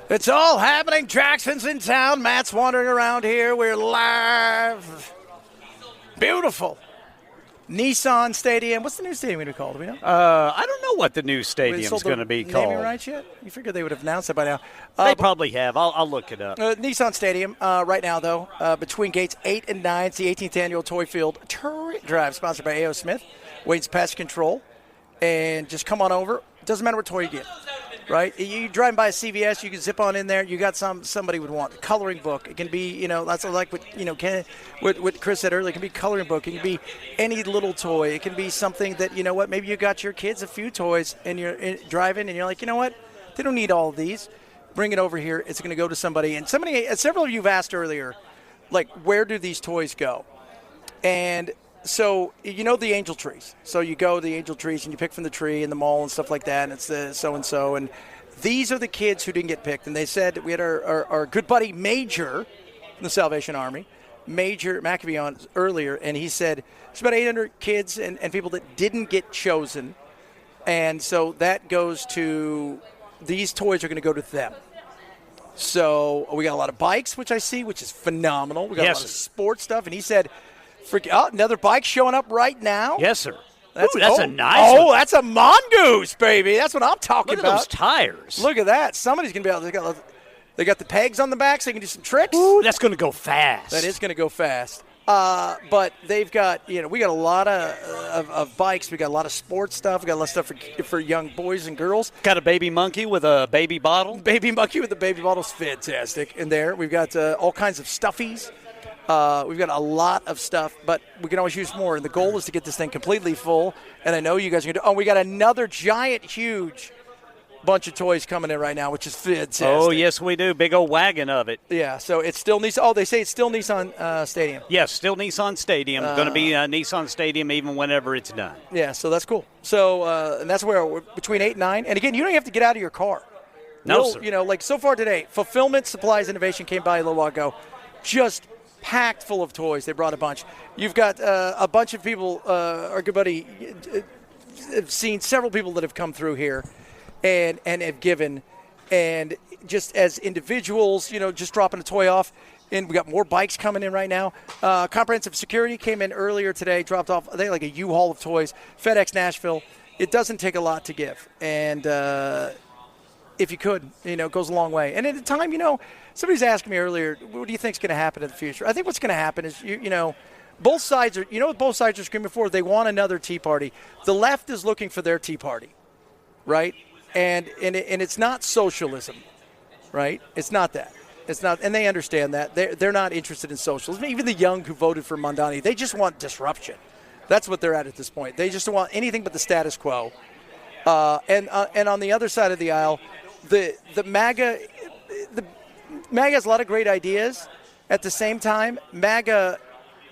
It's all happening. Jackson's in town. Matt's wandering around here. We're live. Beautiful. Nissan Stadium. What's the new stadium going to be called? Do we know? I don't know what the new stadium's going to be called. Naming rights yet? You figured they would have announced it by now. They probably have. I'll look it up. Nissan Stadium right now, though, between gates 8 and 9. It's the 18th annual Toy Field Turret Drive, sponsored by A.O. Smith. Wade's Pest Control. And just come on over. Doesn't matter what toy you get. Right? You drive by a CVS, you can zip on in there. You got somebody would want a coloring book. It can be, that's like what Chris said earlier. It can be a coloring book. It can be any little toy. It can be something that, maybe you got your kids a few toys and you're driving and you're like, they don't need all of these. Bring it over here. It's going to go to somebody. And several of you have asked earlier, like, where do these toys go? And so, the angel trees. So you go to the angel trees and you pick from the tree in the mall and stuff like that, and it's the so-and-so. And these are the kids who didn't get picked. And they said, we had our good buddy Major in the Salvation Army, Major McAfee on earlier, and he said there's about 800 kids and people that didn't get chosen. And so that goes to, these toys are going to go to them. So we got a lot of bikes, which I see, which is phenomenal. We got a lot of sports stuff. And he said, another bike showing up right now? Yes, sir. That's a nice one. Oh, that's a mongoose, baby. That's what I'm talking about. Look at those tires. Look at that. Somebody's going to be able to. They got the pegs on the back so they can do some tricks. Ooh, that's going to go fast. That is going to go fast. But they've got, we got a lot of bikes. We got a lot of sports stuff. We got a lot of stuff for young boys and girls. Got a baby monkey with a baby bottle. Baby monkey with the baby bottle's fantastic in there. We've got all kinds of stuffies. We've got a lot of stuff, but we can always use more. And the goal is to get this thing completely full. And I know you guys are going to do. Oh, we got another giant, huge bunch of toys coming in right now, which is fantastic. Oh, yes, we do. Big old wagon of it. Yeah, so it's still Nissan. Oh, they say it's still Nissan Stadium. Yes, still Nissan Stadium. Going to be Nissan Stadium even whenever it's done. Yeah, so that's cool. So, and that's where we're between 8 and 9. And again, you don't have to get out of your car. No, sir. Like so far today, Fulfillment Supplies Innovation came by a little while ago. Just packed full of toys. They brought a bunch. You've got a bunch of people, our good buddy, have seen several people that have come through here and have given. And just as individuals, just dropping a toy off. And we got more bikes coming in right now. Comprehensive Security came in earlier today, dropped off, I think, like a U-Haul of toys. FedEx Nashville. It doesn't take a lot to give. And if you could, it goes a long way. And at the time, somebody's asking me earlier, what do you think is going to happen in the future? I think what's going to happen is, both sides are, what both sides are screaming for? They want another Tea Party. The left is looking for their Tea Party, right? And it's not socialism, right? It's not that. It's not, and they understand that. They're not interested in socialism. Even the young who voted for Mondani, they just want disruption. That's what they're at this point. They just don't want anything but the status quo. And on the other side of the aisle, the MAGA has a lot of great ideas. At the same time, MAGA,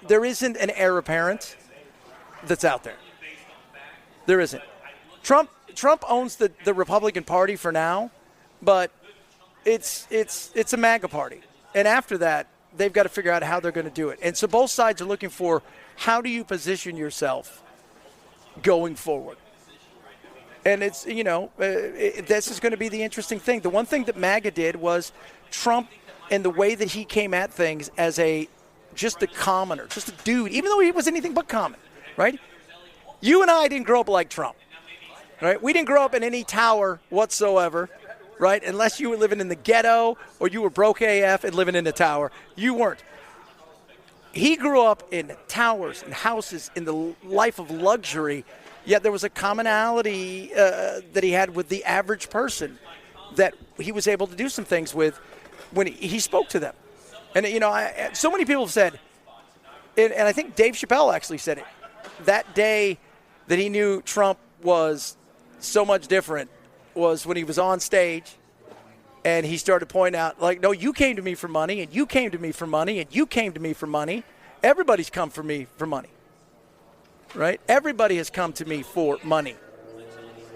there isn't an heir apparent that's out there. There isn't. Trump owns the Republican Party for now, but it's a MAGA party. And after that, they've got to figure out how they're going to do it. And so both sides are looking for, how do you position yourself going forward? And it's, this is going to be the interesting thing. The one thing that MAGA did was Trump, and the way that he came at things as just a commoner, just a dude, even though he was anything but common, right? You and I didn't grow up like Trump, right? We didn't grow up in any tower whatsoever, right? Unless you were living in the ghetto or you were broke AF and living in a tower. You weren't. He grew up in towers and houses in the life of luxury. Yet there was a commonality that he had with the average person that he was able to do some things with when he spoke to them. And, so many people have said, and I think Dave Chappelle actually said it, that day that he knew Trump was so much different was when he was on stage and he started pointing out, like, no, you came to me for money, and you came to me for money, and you came to me for money. Everybody's come for me for money. Right? Everybody has come to me for money.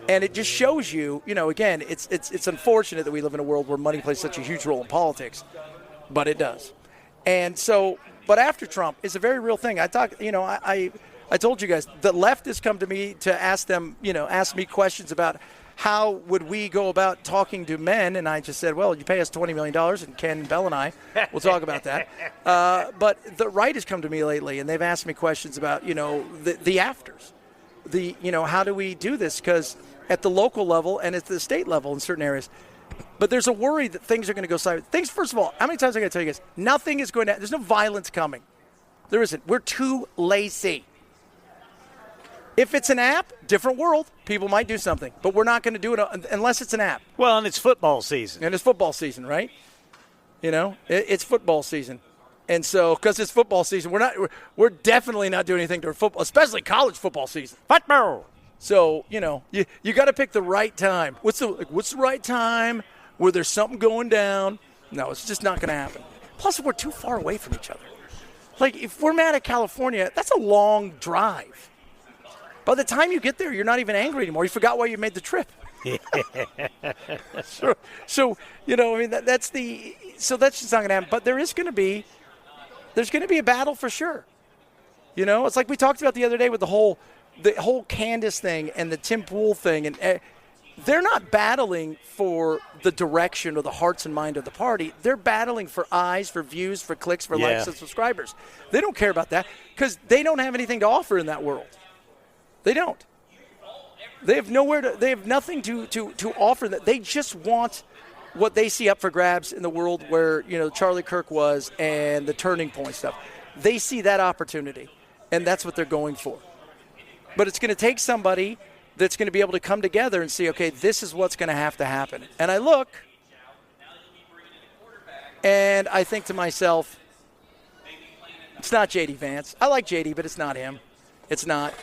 And it just shows you, again, it's unfortunate that we live in a world where money plays such a huge role in politics, but it does. And so, but after Trump is a very real thing. I told you guys, the left has come to me to ask me questions about how would we go about talking to men? And I just said, well, you pay us $20 million, and Ken, Bell, and I will talk about that. But the right has come to me lately, and they've asked me questions about, the afters. How do we do this? Because at the local level and at the state level in certain areas. But there's a worry that things are going to go sideways. First of all, how many times am I going to tell you guys? Nothing is going to – there's no violence coming. There isn't. We're too lazy. If it's an app, different world. People might do something. But we're not going to do it unless it's an app. Well, and it's football season. And it's football season, right? It's football season. And so, because it's football season, we're definitely not doing anything during football, especially college football season. Football. So, you got to pick the right time. What's the right time where there's something going down? No, it's just not going to happen. Plus, we're too far away from each other. Like, if we're mad at California, that's a long drive. By the time you get there, you're not even angry anymore. You forgot why you made the trip. So that's just not going to happen. But there's going to be a battle for sure. It's like we talked about the other day with the whole Candace thing and the Tim Pool thing, and they're not battling for the direction or the hearts and mind of the party. They're battling for eyes, for views, for clicks, for likes and subscribers. They don't care about that because they don't have anything to offer in that world. They don't. They have nothing to offer. That they just want what they see up for grabs in the world where Charlie Kirk was and the turning point stuff. They see that opportunity, and that's what they're going for. But it's going to take somebody that's going to be able to come together and see, okay, this is what's going to have to happen. And I look, and I think to myself, it's not J.D. Vance. I like J.D., but it's not him. It's not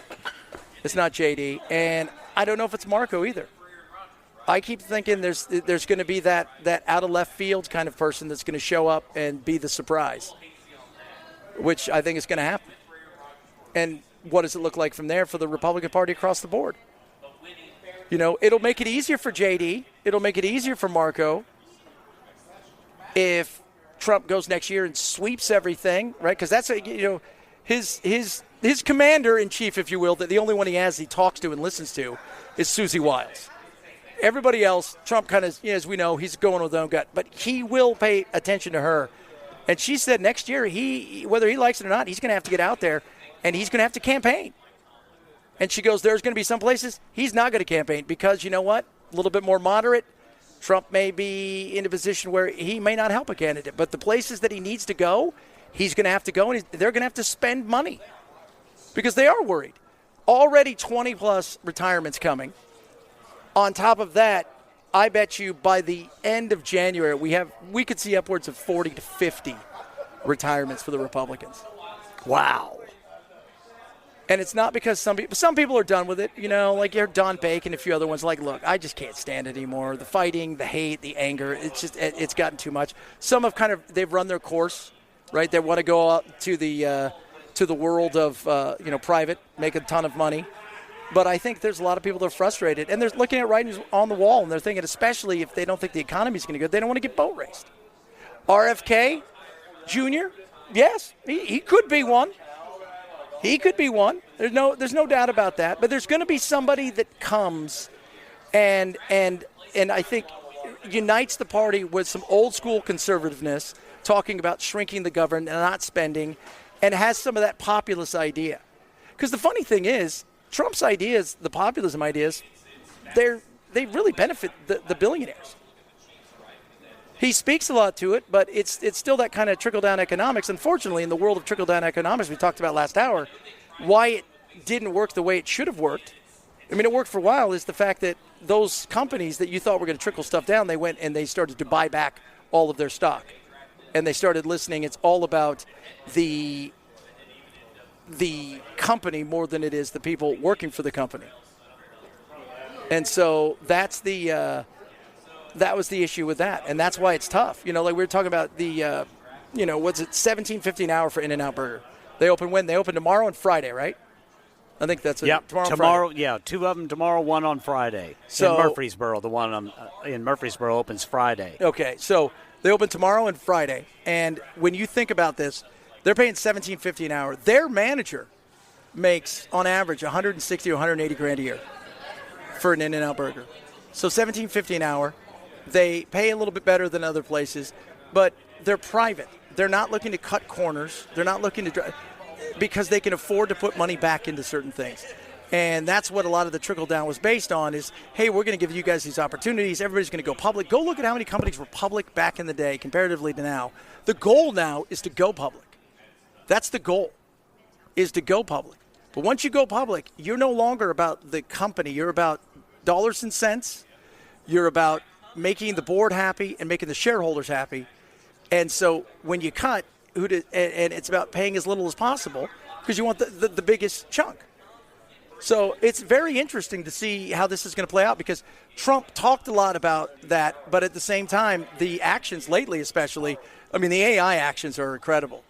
J.D., and I don't know if it's Marco either. I keep thinking there's going to be that out of left field kind of person that's going to show up and be the surprise, which I think is going to happen. And what does it look like from there for the Republican Party across the board? It'll make it easier for J.D. It'll make it easier for Marco if Trump goes next year and sweeps everything, right? Because that's his commander-in-chief, if you will, that the only one he talks to and listens to is Susie Wiles. Everybody else, Trump kind of, as we know, he's going with his own gut. But he will pay attention to her. And she said next year, whether he likes it or not, he's going to have to get out there, and he's going to have to campaign. And she goes, there's going to be some places he's not going to campaign because, you know what, a little bit more moderate. Trump may be in a position where he may not help a candidate. But the places that he needs to go, he's going to have to go, and they're going to have to spend money. Because they are worried. Already 20-plus retirements coming. On top of that, I bet you by the end of January, we could see upwards of 40 to 50 retirements for the Republicans. Wow. And it's not because some people are done with it. Like you're Don Bacon and a few other ones. Like, look, I just can't stand it anymore. The fighting, the hate, the anger, it's gotten too much. Some have they've run their course, right? They want to go out to the world of private, make a ton of money. But I think there's a lot of people that are frustrated, and they're looking at writings on the wall, and they're thinking, especially if they don't think the economy's going to go, they don't want to get boat raced. RFK Jr., yes, he could be one. He could be one. There's no doubt about that. But there's going to be somebody that comes and I think unites the party with some old school conservativeness, talking about shrinking the government and not spending, and has some of that populist idea. Because the funny thing is, Trump's ideas, the populism ideas, they really benefit the billionaires. He speaks a lot to it, but it's still that kind of trickle-down economics. Unfortunately, in the world of trickle-down economics we talked about last hour, why it didn't work the way it should have worked. I mean, it worked for a while is the fact that those companies that you thought were going to trickle stuff down, they went and they started to buy back all of their stock. And they started listening. It's all about the company more than it is the people working for the company. And so that was the issue with that, and that's why it's tough. Like we were talking about the, what's it, $17.50 an hour for In-N-Out Burger. They open when? They open tomorrow and Friday, right? I think that's it. Yep. Tomorrow, yeah, two of them tomorrow, one on Friday. So, in Murfreesboro, the one in Murfreesboro opens Friday. Okay, so they open tomorrow and Friday, and when you think about this, they're paying $17.50 an hour. Their manager makes, on average, $160 or $180 grand a year for an In-N-Out Burger. So $17.50 an hour. They pay a little bit better than other places, but they're private. They're not looking to cut corners. They're not looking to because they can afford to put money back into certain things. And that's what a lot of the trickle-down was based on is, hey, we're going to give you guys these opportunities. Everybody's going to go public. Go look at how many companies were public back in the day comparatively to now. The goal now is to go public. That's the goal, is to go public. But once you go public, you're no longer about the company. You're about dollars and cents. You're about making the board happy and making the shareholders happy. And so when you cut, and it's about paying as little as possible because you want the biggest chunk. So it's very interesting to see how this is going to play out because Trump talked a lot about that, but at the same time, the actions lately especially, I mean, the AI actions are incredible.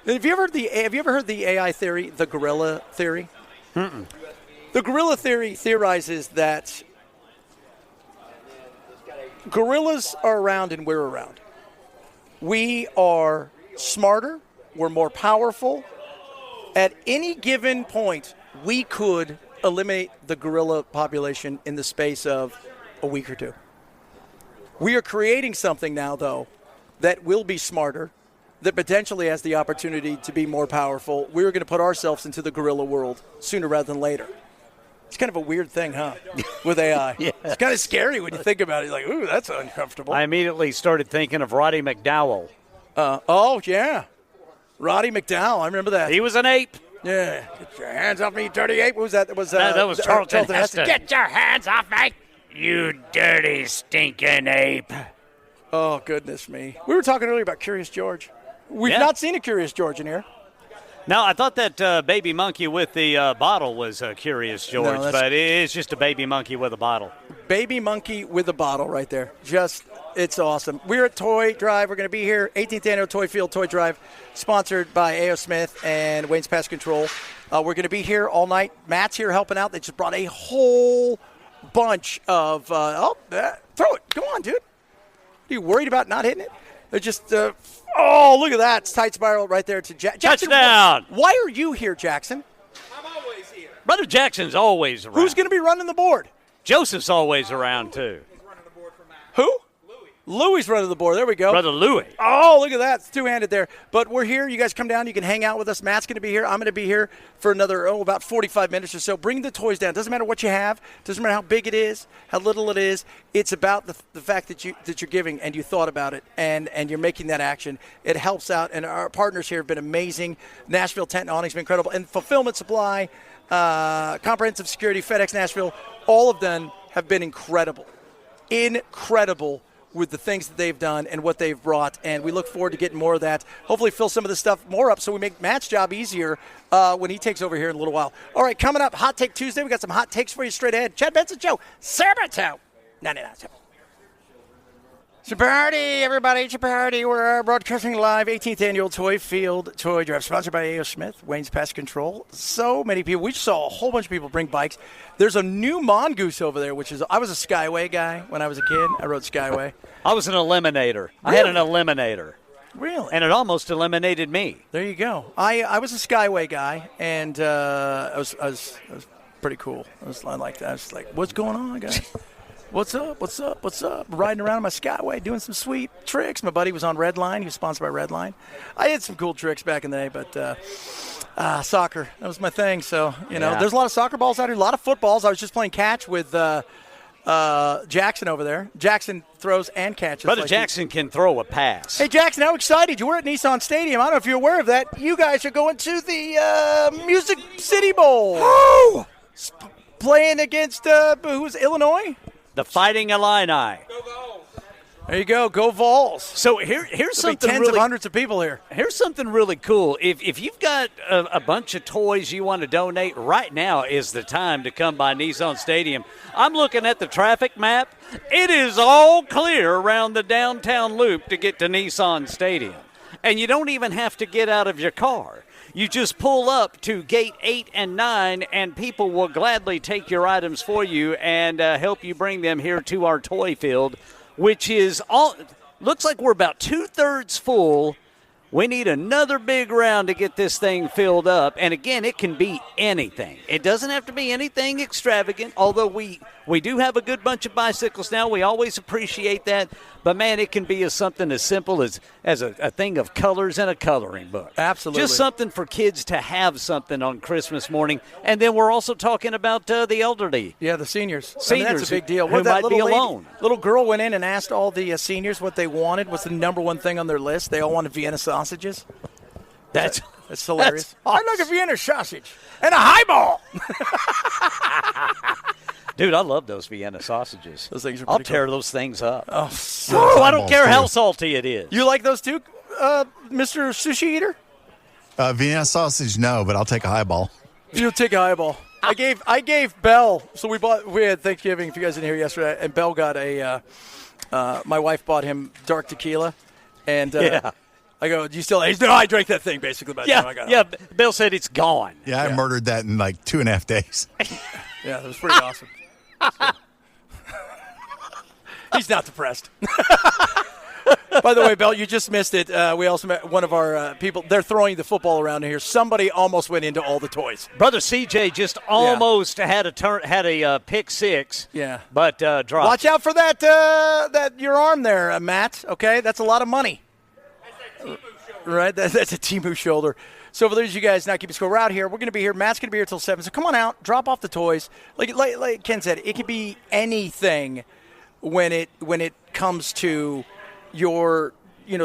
Have you ever heard the AI theory, the gorilla theory? Mm-mm. The gorilla theory theorizes that gorillas are around and we're around. We are smarter, we're more powerful. At any given point, we could eliminate the gorilla population in the space of a week or two. We are creating something now, though, that will be smarter, that potentially has the opportunity to be more powerful. We're going to put ourselves into the gorilla world sooner rather than later. It's kind of a weird thing, huh, with AI. Yeah. It's kind of scary when you think about it. You're like, ooh, that's uncomfortable. I immediately started thinking of Roddy McDowell. Oh, yeah. Roddy McDowell. I remember that. He was an ape. Yeah. Get your hands off me, dirty ape. What was that? That was Charlton Heston. Get your hands off me, you dirty, stinking ape. Oh, goodness me. We were talking earlier about Curious George. We've Yeah. not seen a Curious George in here. Now, I thought that baby monkey with the bottle was Curious George, No, but it's just a baby monkey with a bottle. Baby monkey with a bottle right there. It's awesome. We're at Toy Drive. We're going to be here, 18th Annual Toy Field Toy Drive, sponsored by A.O. Smith and Wayne's Pest Control. We're going to be here all night. Matt's here helping out. They just brought a whole bunch of throw it. Come on, dude. Are you worried about not hitting it? They're just look at that. It's tight spiral right there to Jackson. Touchdown. Why are you here, Jackson? I'm always here. Brother Jackson's always around. Who's going to be running the board? Joseph's always around, too. He's running the board for Matt. Who? Louis running the board. There we go. Brother Louis. Oh, look at that. It's two-handed there. But we're here. You guys come down. You can hang out with us. Matt's going to be here. I'm going to be here for another, about 45 minutes or so. Bring the toys down. Doesn't matter what you have. Doesn't matter how big it is, how little it is. It's about the fact that you're giving and you thought about it and you're making that action. It helps out. And our partners here have been amazing. Nashville Tent and Awning's been incredible. And Fulfillment Supply, Comprehensive Security, FedEx Nashville, all of them have been incredible. Incredible with the things that they've done and what they've brought, and we look forward to getting more of that. Hopefully fill some of this stuff more up so we make Matt's job easier when he takes over here in a little while. All right, coming up, Hot Take Tuesday. We got some hot takes for you straight ahead. Chad Benson Show, Sabato. 99. Chaparity, everybody, Chaparity. We're broadcasting live, 18th Annual Toy Field Toy Drive, sponsored by A.O. Smith, Wayne's Pest Control. So many people. We saw a whole bunch of people bring bikes. There's a new Mongoose over there, I was a Skyway guy when I was a kid. I rode Skyway. I was an eliminator. I had an eliminator. Really? And it almost eliminated me. There you go. I was a Skyway guy, and I was pretty cool. I like that. I was like, what's going on, guys? What's up? What's up? What's up? Riding around on my Skyway, doing some sweet tricks. My buddy was on Redline. He was sponsored by Redline. I had some cool tricks back in the day, but soccer, that was my thing. So, there's a lot of soccer balls out here, a lot of footballs. I was just playing catch with Jackson over there. Jackson throws and catches. Brother Jackson can throw a pass. Hey, Jackson, how excited you were at Nissan Stadium. I don't know if you're aware of that. You guys are going to the Music City Bowl. Woo! Playing against, who's Illinois? The Fighting Illini. Go Vols. There you go. Go Vols. So here's There'll something be tens really of hundreds of people here. Here's something really cool. If you've got a bunch of toys you want to donate, right now is the time to come by Nissan Stadium. I'm looking at the traffic map. It is all clear around the downtown loop to get to Nissan Stadium. And you don't even have to get out of your car. You just pull up to gate 8 and 9, and people will gladly take your items for you and help you bring them here to our toy field, which is all. Looks like we're about 2/3 full. We need another big round to get this thing filled up. And again, it can be anything. It doesn't have to be anything extravagant, although we We do have a good bunch of bicycles now. We always appreciate that. But, man, it can be something as simple as a thing of colors in a coloring book. Absolutely. Just something for kids to have something on Christmas morning. And then we're also talking about the elderly. Yeah, the seniors. Seniors that's a big deal. who That might be little alone. Little girl went in and asked all the seniors what they wanted. What's the number one thing on their list? They all wanted Vienna sausages. That's hilarious. That's awesome. I'd like a Vienna sausage and a highball. Dude, I love those Vienna sausages. Those things are I'll pretty tear those things up. Oh, Oh, I don't care too. how salty it is. you like those too, Mr. Sushi Eater? Vienna sausage, no, but I'll take a highball. You'll take a highball. I gave Belle. So we had Thanksgiving. If you guys didn't hear yesterday, and Belle got a. My wife bought him dark tequila, and Yeah. I go, "Do you still?" He's no, I drank that thing basically. By the time I got home. Bill said it's gone. Yeah, I murdered that in like 2.5 days. Yeah, that was pretty awesome. He's not depressed. By the way, Belle, you just missed it. We also met one of our people. They're throwing the football around here. Somebody almost went into all the toys. Brother CJ just almost had a pick six. Yeah. But dropped. Watch out for that your arm there, Matt. Okay, that's a lot of money. Right, that's a Timu shoulder. So for those of you guys not keeping score, we're out here. We're going to be here. Matt's going to be here till 7. So come on out, drop off the toys. Like Ken said, it could be anything when it comes to your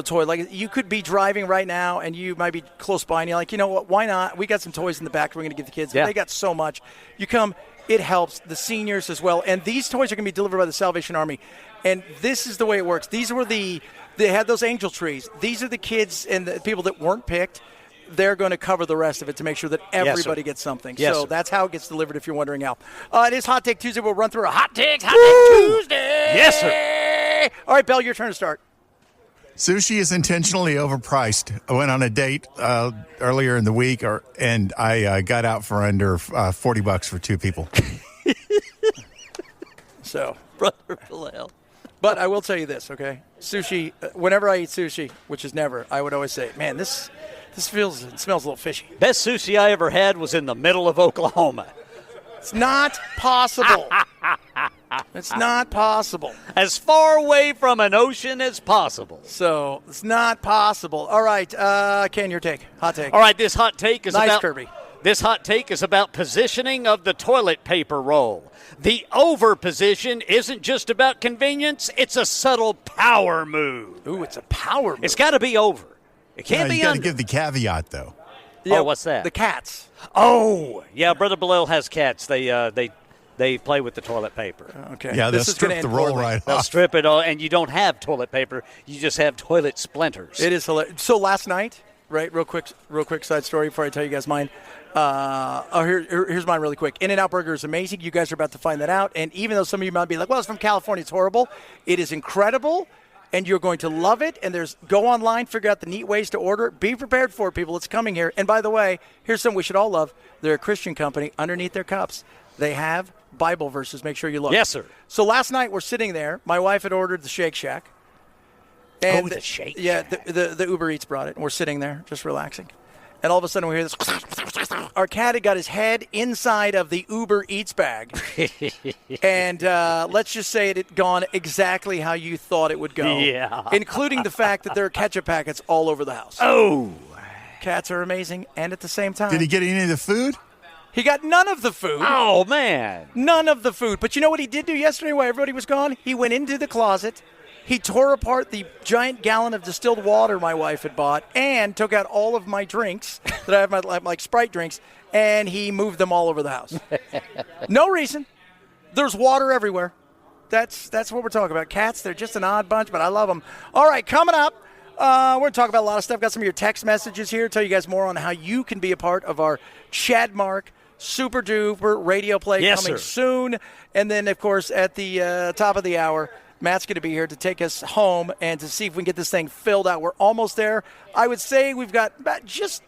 toy. Like you could be driving right now and you might be close by and you're like, you know what? Why not? We got some toys in the back. We're going to give the kids. Yeah. They got so much. You come. It helps the seniors as well. And these toys are going to be delivered by the Salvation Army. And this is the way it works. They had those angel trees. These are the kids and the people that weren't picked. They're going to cover the rest of it to make sure that everybody gets something. Yes, so sir. that's how it gets delivered if you're wondering how. It is Hot Take Tuesday. We'll run through a Hot Take Tuesday. Yes, sir. All right, Belle, your turn to start. Sushi is intentionally overpriced. I went on a date earlier in the week, and I got out for under $40 for 2 people. So, Brother Bilal. but I will tell you this, okay? Sushi, whenever I eat sushi, which is never, I would always say, man, this smells a little fishy. Best sushi I ever had was in the middle of Oklahoma. It's not possible. It's not possible. As far away from an ocean as possible. So it's not possible. All right, Ken, your take. Hot take. All right, this hot take is Nice, about Kirby. This hot take is about positioning of the toilet paper roll. The over position isn't just about convenience, it's a subtle power move. Ooh, it's a power move. It's got to be over. It can't be You got to under. give the caveat, though. Oh, what's that? The cats. Oh, yeah, Brother Bilal has cats. They play with the toilet paper. Okay. Yeah, they'll This is gonna strip end the roll poorly. right They'll off. strip it all, and you don't have toilet paper. You just have toilet splinters. It is hilarious. So last night, right, real quick side story before I tell you guys mine. Here's mine really quick. In-N-Out Burger is amazing. You guys are about to find that out. And even though some of you might be like, well, it's from California, it's horrible, it is incredible, and you're going to love it. And go online, figure out the neat ways to order it. Be prepared for it, people. It's coming here. And by the way, here's something we should all love. They're a Christian company. Underneath their cups, they have Bible verses. Make sure you look. Yes, sir. So last night we're sitting there. My wife had ordered the Shake Shack. And the Shake Yeah, the Uber Eats brought it. And we're sitting there just relaxing. And all of a sudden we hear this. Our cat had got his head inside of the Uber Eats bag. And let's just say it had gone exactly how you thought it would go. Yeah. Including the fact that there are ketchup packets all over the house. Oh. Cats are amazing. And at the same time, Did he get any of the food? he got none of the food. Oh, man. None of the food. But you know what he did do yesterday while everybody was gone? He went into the closet. He tore apart the giant gallon of distilled water my wife had bought and took out all of my drinks that I have, like Sprite drinks, and he moved them all over the house. No reason. There's water everywhere. That's what we're talking about. Cats, they're just an odd bunch, but I love them. All right, coming up, we're going to talk about a lot of stuff. Got some of your text messages here. Tell you guys more on how you can be a part of our Chad Mark Super Duper radio play coming soon. And then, of course, at the top of the hour, Matt's going to be here to take us home and to see if we can get this thing filled out. We're almost there. I would say we've got about just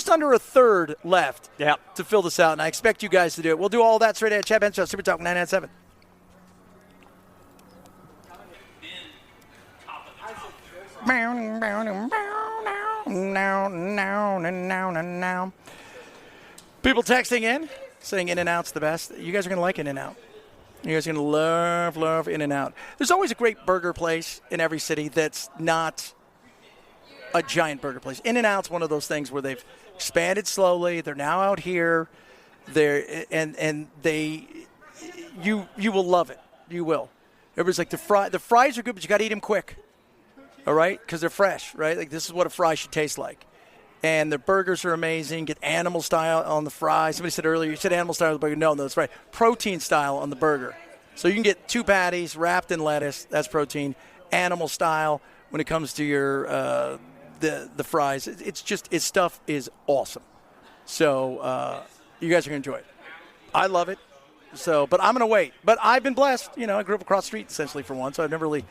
under a third left to fill this out, and I expect you guys to do it. We'll do all that straight ahead. Chad Benson Show, Super Talk 997. People texting in, saying In-N-Out's the best. You guys are going to like In-N-Out. You guys are going to love In-N-Out. There's always a great burger place in every city that's not a giant burger place. In-N-Out's one of those things where they've expanded slowly. They're now out here. You will love it. You will. Everybody's like, the fries are good, but you got to eat them quick. All right? Because they're fresh, right? Like, this is what a fry should taste like. And the burgers are amazing. Get animal style on the fries. Somebody said earlier, you said animal style on the burger. No, that's right. Protein style on the burger. So you can get 2 patties wrapped in lettuce. That's protein. Animal style when it comes to your the fries. Its stuff is awesome. So you guys are going to enjoy it. I love it. So, but I'm going to wait. But I've been blessed. I grew up across the street essentially for one, so I've never really,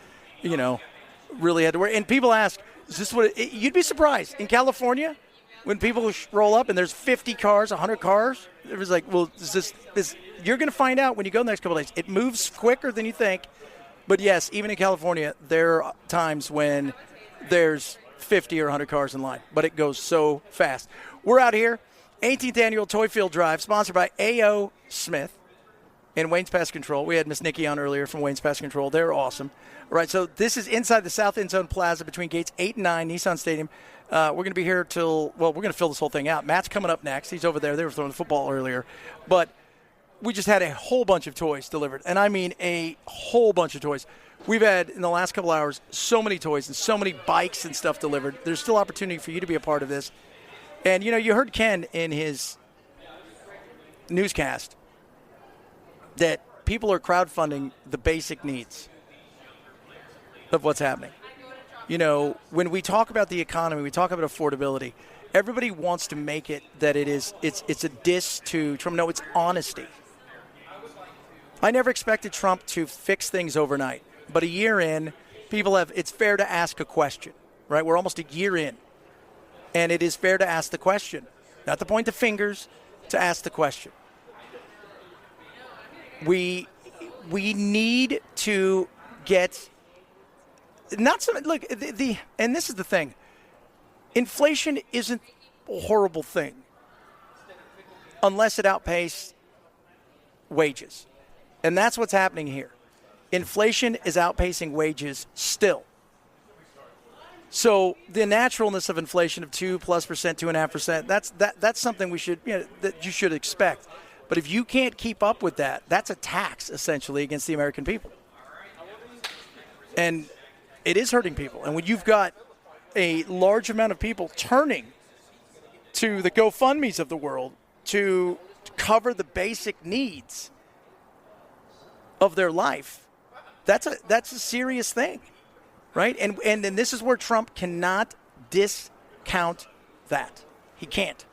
really had to worry. And people ask, is this what you'd be surprised in California when people roll up and there's 50 cars, 100 cars? It was like, well, is this you're going to find out when you go the next couple of days. It moves quicker than you think. But yes, even in California, there are times when there's 50 or 100 cars in line, but it goes so fast. We're out here, 18th Annual Toy Field Drive, sponsored by A.O. Smith and Wayne's Pest Control. We had Miss Nikki on earlier from Wayne's Pest Control. They're awesome. All right, so this is inside the South End Zone Plaza between gates 8 and 9, Nissan Stadium. We're going to be here we're going to fill this whole thing out. Matt's coming up next. He's over there. They were throwing the football earlier. But we just had a whole bunch of toys delivered, and I mean a whole bunch of toys. We've had, in the last couple hours, so many toys and so many bikes and stuff delivered. There's still opportunity for you to be a part of this. And, you heard Ken in his newscast that people are crowdfunding the basic needs of what's happening. When we talk about the economy, we talk about affordability. Everybody wants to make it that it's a diss to Trump. No, it's honesty. I never expected Trump to fix things overnight. But a year in, it's fair to ask a question, right? We're almost a year in. And it is fair to ask the question. Not to point the fingers, to ask the question. We need to get look, and this is the thing. Inflation isn't a horrible thing unless it outpaces wages. And that's what's happening here. Inflation is outpacing wages still. So the naturalness of inflation of 2+%, 2.5%, that's something that you should expect. But if you can't keep up with that, that's a tax essentially against the American people. And it is hurting people. And when you've got a large amount of people turning to the GoFundMes of the world to cover the basic needs of their life, that's a serious thing, right? And this is where Trump cannot discount that. He can't.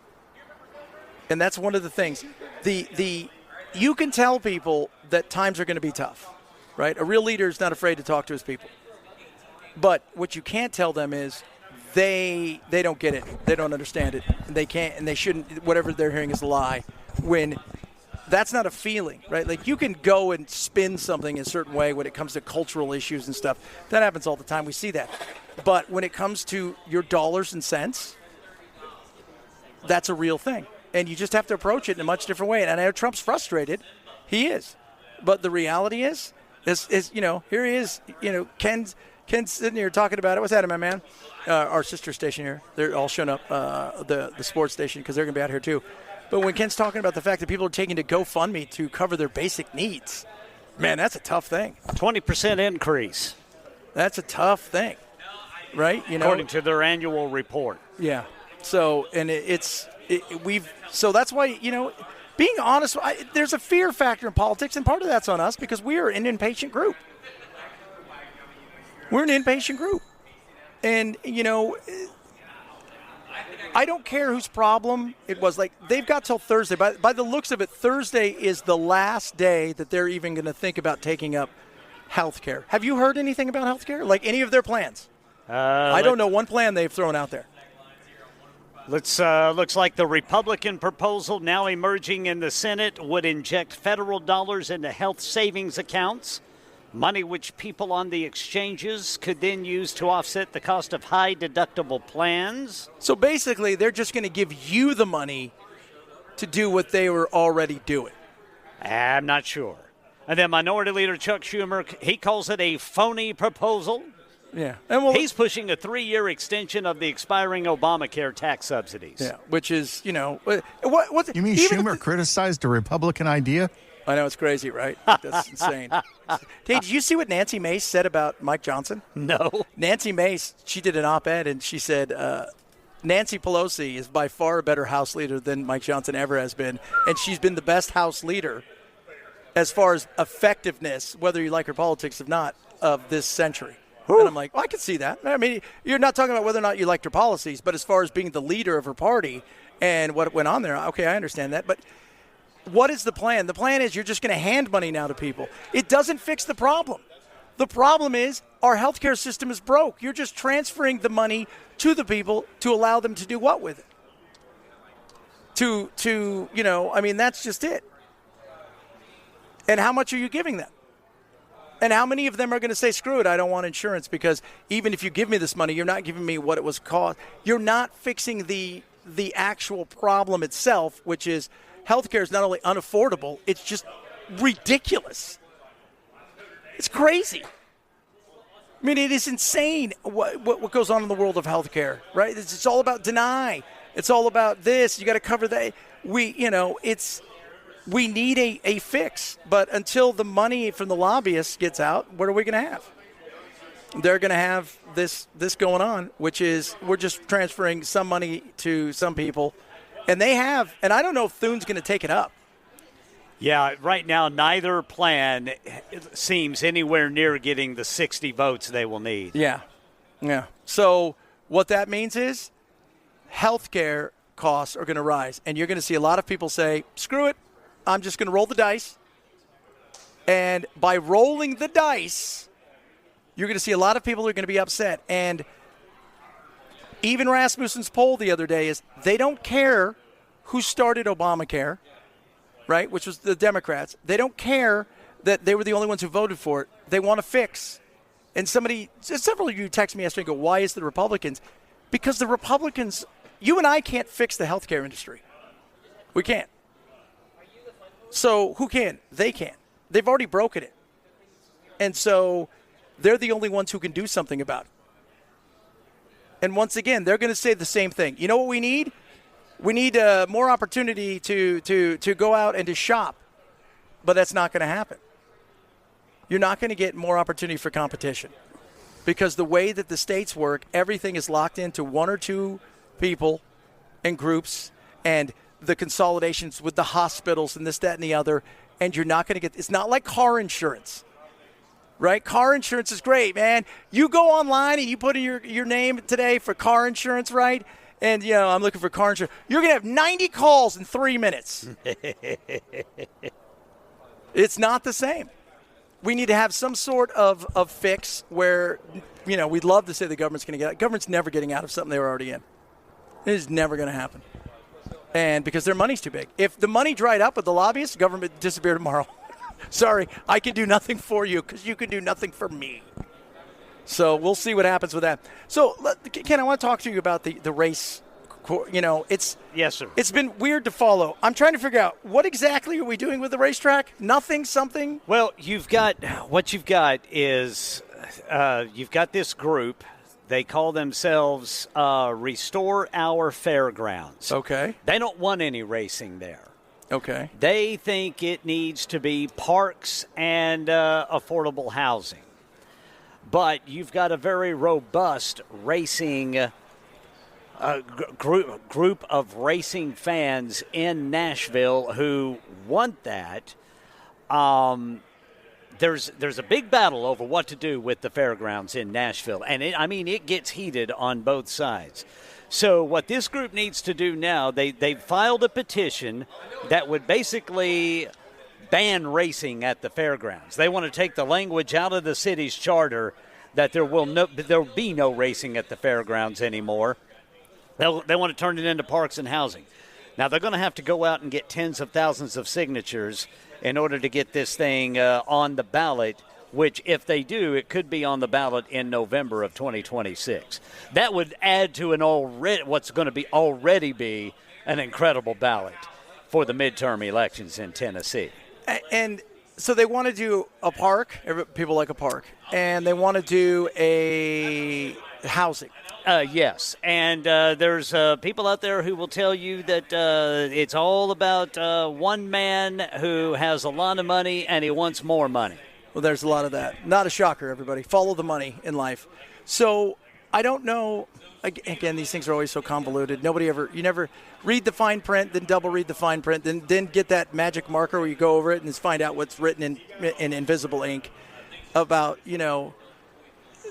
And that's one of the things. You can tell people that times are going to be tough, right? A real leader is not afraid to talk to his people. But what you can't tell them is they don't get it. They don't understand it. And they can't, and they shouldn't. Whatever they're hearing is a lie. When that's not a feeling, right? Like you can go and spin something in a certain way when it comes to cultural issues and stuff. That happens all the time. We see that. But when it comes to your dollars and cents, that's a real thing. And you just have to approach it in a much different way. And I know Trump's frustrated. He is. But the reality is here he is, Ken's sitting here talking about it. What's that, my man? Our sister station here. They're all showing up, the sports station, because they're going to be out here too. But when Ken's talking about the fact that people are taking to GoFundMe to cover their basic needs, man, that's a tough thing. 20% increase. That's a tough thing, right? According to their annual report. Yeah. So, and so that's why, being honest, there's a fear factor in politics, and part of that's on us because we are an impatient group. We're an impatient group. And, I don't care whose problem it was. Like, they've got till Thursday. By the looks of it, Thursday is the last day that they're even going to think about taking up health care. Have you heard anything about health care? Like, any of their plans? I don't know one plan they've thrown out there. Looks like the Republican proposal now emerging in the Senate would inject federal dollars into health savings accounts, money which people on the exchanges could then use to offset the cost of high deductible plans. So basically, they're just going to give you the money to do what they were already doing. I'm not sure. And then Minority Leader Chuck Schumer, he calls it a phony proposal. Yeah. And He's pushing a 3-year extension of the expiring Obamacare tax subsidies. Yeah, which is, what You mean Schumer criticized a Republican idea? I know, it's crazy, right? That's insane. Hey, did you see what Nancy Mace said about Mike Johnson? No. Nancy Mace, she did an op-ed, and she said Nancy Pelosi is by far a better House leader than Mike Johnson ever has been, and she's been the best House leader as far as effectiveness, whether you like her politics or not, of this century. And I'm like, well, I can see that. I mean, you're not talking about whether or not you liked her policies, but as far as being the leader of her party and what went on there, okay, I understand that. But what is the plan? The plan is you're just going to hand money now to people. It doesn't fix the problem. The problem is our healthcare system is broke. You're just transferring the money to the people to allow them to do what with it? That's just it. And how much are you giving them? And how many of them are going to say, screw it, I don't want insurance, because even if you give me this money, you're not giving me what it was cost. You're not fixing the actual problem itself, which is healthcare is not only unaffordable, it's just ridiculous. It's crazy. I mean, it is insane what goes on in the world of healthcare, right? It's all about deny. It's all about this. You got to cover that. We need a fix, but until the money from the lobbyists gets out, what are we going to have? They're going to have this going on, which is we're just transferring some money to some people, and and I don't know if Thune's going to take it up. Yeah, right now neither plan seems anywhere near getting the 60 votes they will need. Yeah. So what that means is healthcare costs are going to rise, and you're going to see a lot of people say, screw it. I'm just going to roll the dice. And by rolling the dice, you're going to see a lot of people who are going to be upset. And even Rasmussen's poll the other day is they don't care who started Obamacare, right, which was the Democrats. They don't care that they were the only ones who voted for it. They want to fix. And several of you text me yesterday and go, why is the Republicans? Because the Republicans, you and I can't fix the healthcare industry. We can't. So who can? They can. They've already broken it. And so they're the only ones who can do something about it. And once again, they're going to say the same thing. You know what we need? We need more opportunity to go out and to shop. But that's not going to happen. You're not going to get more opportunity for competition. Because the way that the states work, everything is locked into one or two people and groups, and the consolidations with the hospitals and this, that, and the other, and you're not going to get – it's not like car insurance, right? Car insurance is great, man. You go online and you put in your name today for car insurance, right? And, I'm looking for car insurance. You're going to have 90 calls in 3 minutes. It's not the same. We need to have some sort of fix where, we'd love to say the government's going to get out. Government's never getting out of something they were already in. It is never going to happen. And because their money's too big. If the money dried up with the lobbyists, government would disappear tomorrow. Sorry, I can do nothing for you because you can do nothing for me. So we'll see what happens with that. So, Ken, I want to talk to you about the race. Yes, sir. It's been weird to follow. I'm trying to figure out what exactly are we doing with the racetrack? Nothing, something? Well, you've got this group. They call themselves Restore Our Fairgrounds. Okay. They don't want any racing there. Okay. They think it needs to be parks and affordable housing. But you've got a very robust racing group of racing fans in Nashville who want that. There's a big battle over what to do with the fairgrounds in Nashville, and it gets heated on both sides. So what this group needs to do now, they've filed a petition that would basically ban racing at the fairgrounds. They want to take the language out of the city's charter that there will be no racing at the fairgrounds anymore. They want to turn it into parks and housing. Now they're going to have to go out and get tens of thousands of signatures in order to get this thing on the ballot, which if they do, it could be on the ballot in November of 2026. That would add to what's going to already be an incredible ballot for the midterm elections in Tennessee. And So they want to do a park. People like a park. And they want to do a housing. Yes, and there's people out there who will tell you that it's all about one man who has a lot of money and he wants more money. Well, there's a lot of that. Not a shocker, everybody. Follow the money in life. So I don't know. Again, these things are always so convoluted. You never read the fine print, then double read the fine print, then get that magic marker where you go over it and just find out what's written in invisible ink about,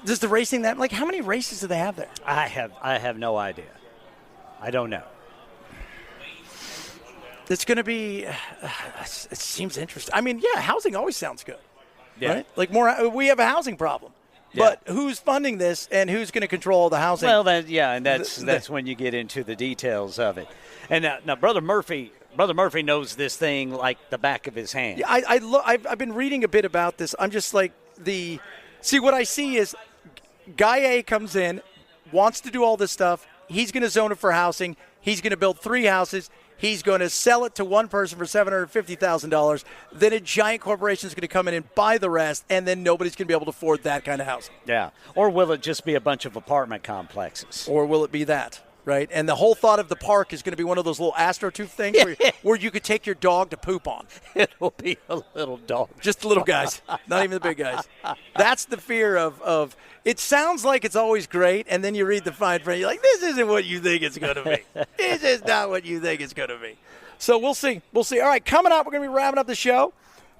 just the racing that. Like, how many races do they have there? I have no idea. I don't know. It's going to be. It seems interesting. I mean, yeah, housing always sounds good. Yeah. Right? Like we have a housing problem. Yeah. But who's funding this and who's going to control the housing? Well, that's when you get into the details of it. And now Brother Murphy knows this thing like the back of his hand. Yeah, I've been reading a bit about this. I'm just like what I see is Guy A comes in, wants to do all this stuff. He's going to zone it for housing. He's going to build 3 houses. He's going to sell it to one person for $750,000. Then a giant corporation is going to come in and buy the rest, and then nobody's going to be able to afford that kind of housing. Yeah. Or will it just be a bunch of apartment complexes? Or will it be that, right? And the whole thought of the park is going to be one of those little AstroTurf things where you could take your dog to poop on. It'll be a little dog. Just the little guys, not even the big guys. That's the fear of it sounds like it's always great, and then you read the fine print, you're like, this isn't what you think it's going to be. This is not what you think it's going to be. So we'll see. We'll see. All right, coming up, we're going to be wrapping up the show.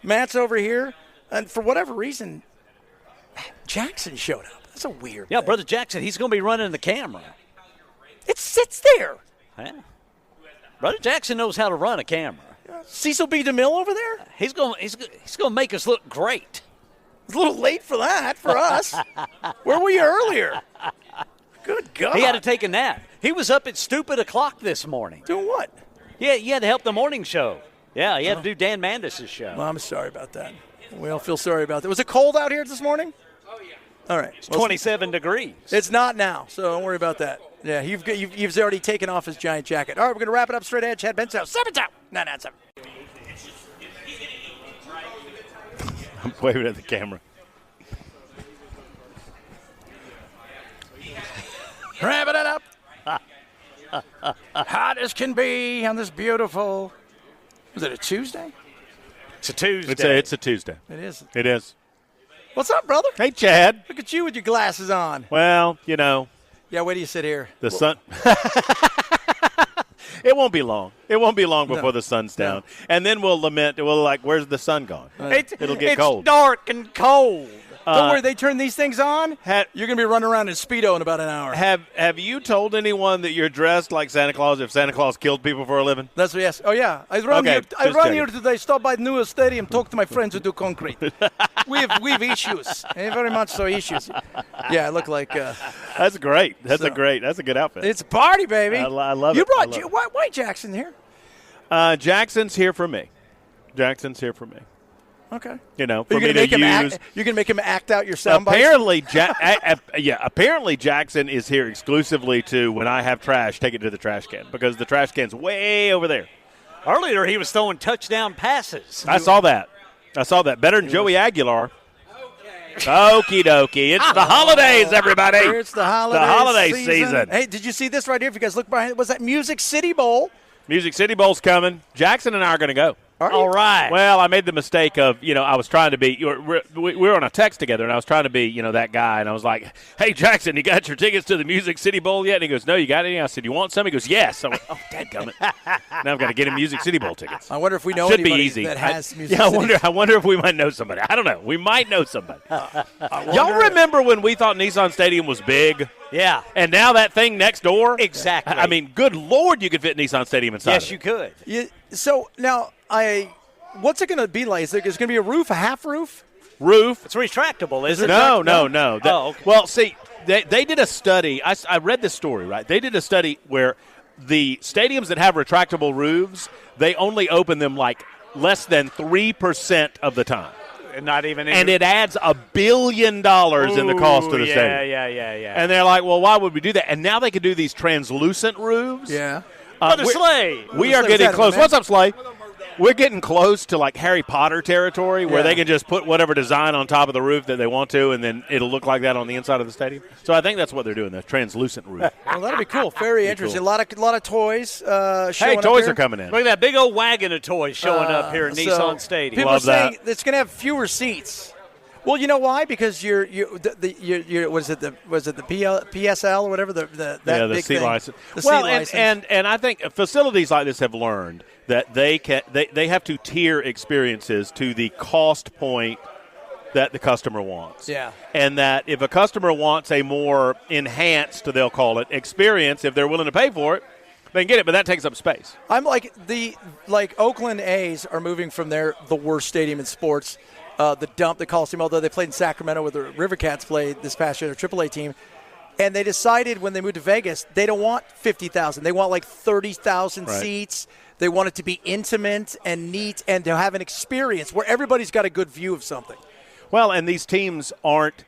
Matt's over here, and for whatever reason, Jackson showed up. That's a weird thing. Brother Jackson, he's going to be running the camera. It sits there. Yeah. Brother Jackson knows how to run a camera. Cecil B. DeMille over there? He's going to make us look great. It's a little late for that, for us. Where were you earlier? Good God. He had to take a nap. He was up at stupid o'clock this morning. Doing what? Yeah, he had to help the morning show. Yeah, he had to do Dan Mandis' show. Well, I'm sorry about that. We all feel sorry about that. Was it cold out here this morning? Oh, yeah. All right. It's 27 degrees. It's not now, so don't worry about that. Yeah, you've already taken off his giant jacket. All right, we're going to wrap it up straight ahead. Chad Benson, 7 out. 997. I'm waving at the camera. Wrapping it up. Hot as can be on this beautiful. Was it a Tuesday? It's a Tuesday. It's a Tuesday. It is. It is. What's up, brother? Hey, Chad. Look at you with your glasses on. Well, Yeah, wait till you sit here. the sun. It won't be long. It won't be long before the sun's down. And then we'll lament. We'll where's the sun gone? It'll get cold. It's dark and cold. Don't worry, they turn these things on. You're You're going to be running around in Speedo in about an hour. Have you told anyone that you're dressed like Santa Claus if Santa Claus killed people for a living? That's what, yes. Oh, yeah. I run here today, stop by the newest stadium, talk to my friends who do concrete. We've issues. Very much so issues. Yeah, I look like. That's great. That's a good outfit. It's a party, baby. I love you it. Brought why Jackson here? Jackson's here for me. Jackson's here for me. Okay. For you're me to use. You're going to make him act out your sound bites? Apparently, apparently Jackson is here exclusively to, when I have trash, take it to the trash can because the trash can's way over there. Earlier, he was throwing touchdown passes. I saw that. Better than Joey Aguilar. Okie dokie. It's the holidays, everybody. It's the holiday season. Hey, did you see this right here? If you guys look behind, was that Music City Bowl? Music City Bowl's coming. Jackson and I are going to go. All right. Well, I made the mistake of, I was trying to be we were on a text together, and I was trying to be, that guy. And I was like, hey, Jackson, you got your tickets to the Music City Bowl yet? And he goes, no, you got any? I said, you want some? He goes, yes. I went, oh, dadgummit. Now I've got to get him Music City Bowl tickets. I wonder if we know Should anybody be easy. that has Music City. I wonder if we might know somebody. I don't know. We might know somebody. Y'all remember when we thought Nissan Stadium was big? Yeah. And now that thing next door? Exactly. I mean, good Lord, you could fit Nissan Stadium inside. Yes, you could. So now what's it going to be like? Is there going to be a roof, a half roof? Roof. It's retractable, isn't it? No. Okay. Well, see, they did a study. I read this story, right? They did a study where the stadiums that have retractable roofs, they only open them like less than 3% of the time. Not even. And it adds $1 billion in the cost of the stadium. Yeah. And they're like, well, why would we do that? And now they can do these translucent roofs. Yeah. Brother Slay. We are getting close. What's up, Slay? we're getting close to like Harry Potter territory where Yeah. they can just put whatever design on top of the roof that they want to, and then it'll look like that on the inside of the stadium. So I think that's what they're doing, the translucent roof. Well, that'll be cool. Very interesting. cool. A lot of toys. Hey, Showing up toys here. are coming in. Look at that big old wagon of toys showing up here at So, Nissan Stadium. People Love are saying that. it's going to have fewer seats. Well, you know why? Because you're was it the PSL or whatever the big seat thing? license. The Well, seat license. and I think facilities like this have learned that they have to tier experiences to the cost point that the customer wants. Yeah. And that if a customer wants a more enhanced, they'll call it, experience, if they're willing to pay for it, they can get it, but that takes up space. I'm like Oakland A's are moving from the worst stadium in sports, the Coliseum, although they played in Sacramento where the River Cats played this past year, their AAA team. And they decided when they moved to Vegas, they don't want 50,000. They want like 30,000 seats. They want it to be intimate and neat and to have an experience where everybody's got a good view of something. Well, and these teams aren't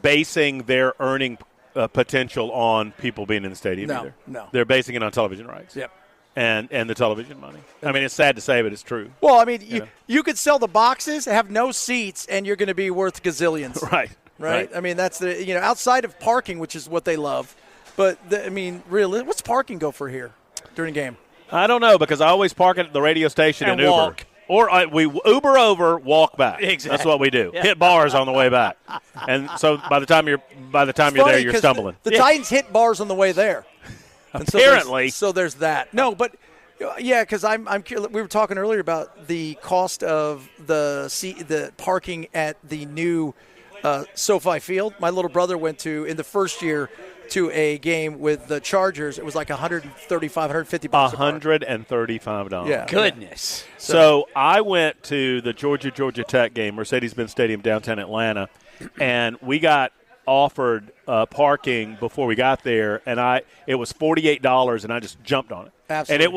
basing their earning potential on people being in the stadium either. No. They're basing it on television rights. Yep. And the television money. I mean, it's sad to say, but it's true. Well, I mean, you could sell the boxes, have no seats, and you're going to be worth gazillions. Right. I mean, that's outside of parking, which is what they love. But, really, what's parking go for here during a game? I don't know, because I always park it at the radio station And and Uber. walk. Or we Uber over, walk back. Exactly. That's what we do. Hit bars on the way back. And so by the time you're Funny, there, you're 'cause stumbling. The Titans hit bars on the way there. And Apparently. So there's that. No, but because I'm curious. We were talking earlier about the cost of the parking at the new SoFi Field. My little brother went to in the first year to a game with the Chargers. It was like $135, $150. $135. Yeah. Goodness. So I went to the Georgia Tech game, Mercedes-Benz Stadium, downtown Atlanta, and we got offered parking before we got there, and it was $48, and I just jumped on it. Absolutely. And it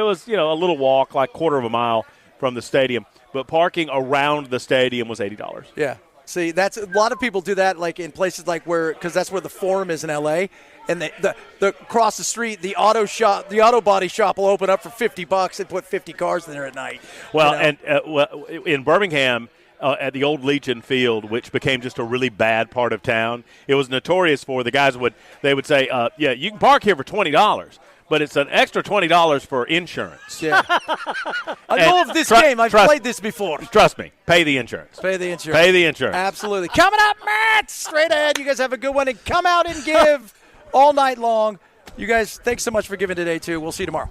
was a little walk, like quarter of a mile from the stadium, but parking around the stadium was $80. Yeah. See, that's a lot of people do that, like in places like because that's where the Forum is in L.A. And the across the street, the auto body shop will open up for $50 and put 50 cars in there at night. Well, and in Birmingham. At the old Legion Field, which became just a really bad part of town, it was notorious for the guys would say, "Yeah, you can park here for $20, but it's an extra $20 for insurance." Yeah, I know of this game. I've played this before. Trust me, pay the insurance. Pay the insurance. Pay the insurance. Absolutely. Coming up, Matt. Straight ahead. You guys have a good one and come out and give all night long. You guys, thanks so much for giving today too. We'll see you tomorrow.